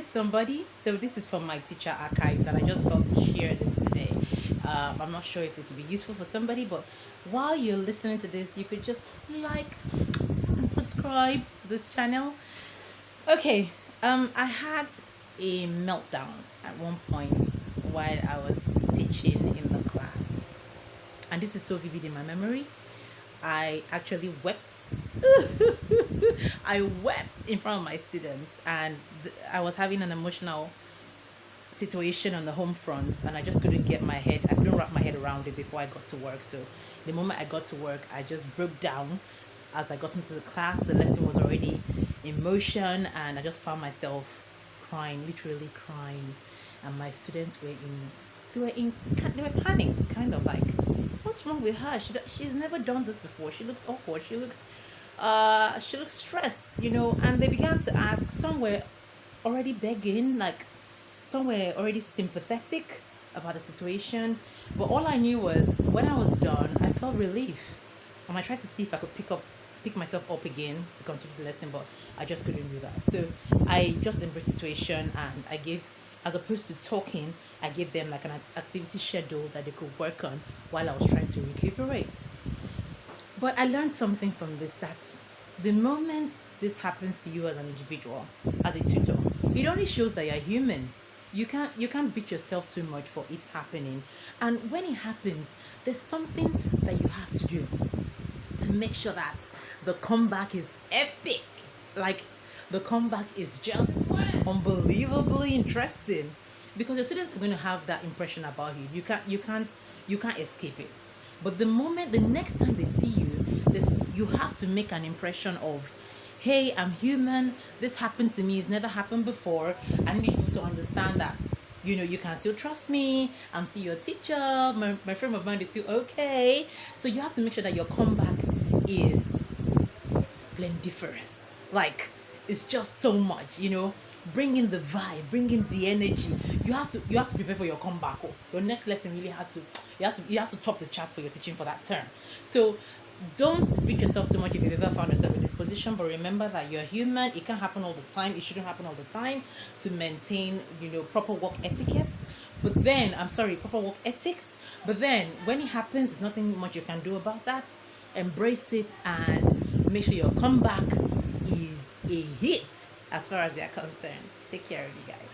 somebody. So this is from my teacher archives, and I just felt to share this today. I'm not sure if it will be useful for somebody, but while you're listening to this, you could just like and subscribe to this channel. Okay, I had a meltdown at one point while I was teaching in the class, and this is so vivid in my memory. I actually wept. I wept in front of my students, and I was having an emotional situation on the home front, and I just couldn't get my head. I couldn't wrap my head around it before I got to work. So, the moment I got to work, I just broke down. As I got into the class, the lesson was already in motion, and I just found myself crying, literally crying, and my students were they were panicked, kind of like, what's wrong with her? She's never done this before. She looks awkward. She looks stressed, and they began to ask. Some were already begging, like some were already sympathetic about the situation, but all I knew was when I was done, I felt relief, and I tried to see if I could pick myself up again to continue the lesson, but I just couldn't do that. So I just embraced the situation, and I gave, as opposed to talking, I gave them like an activity schedule that they could work on while I was trying to recuperate. But I learned something from this, that the moment this happens to you as an individual, as a tutor, it only shows that you're human. You can't beat yourself too much for it happening. And when it happens, there's something that you have to do to make sure that the comeback is epic. Like, the comeback is just unbelievably interesting, because your students are going to have that impression about you. You can't escape it. But the next time they see you, you have to make an impression of, hey, I'm human. This happened to me. It's never happened before. I need people to understand that. You can still trust me. I'm still your teacher. My frame of mind is still okay. So you have to make sure that your comeback is splendiferous. Like, it's just so much, bring in the vibe, bring in the energy. You have to prepare for your comeback. Oh. Your next lesson really has to top the chart for your teaching for that term. So don't beat yourself too much if you've ever found yourself in this position, but remember that you're human. It can't happen all the time. It shouldn't happen all the time, to maintain proper work etiquettes. But then, proper work ethics. But then when it happens, there's nothing much you can do about that. Embrace it and make sure your comeback is a hit as far as they're concerned. Take care of you guys.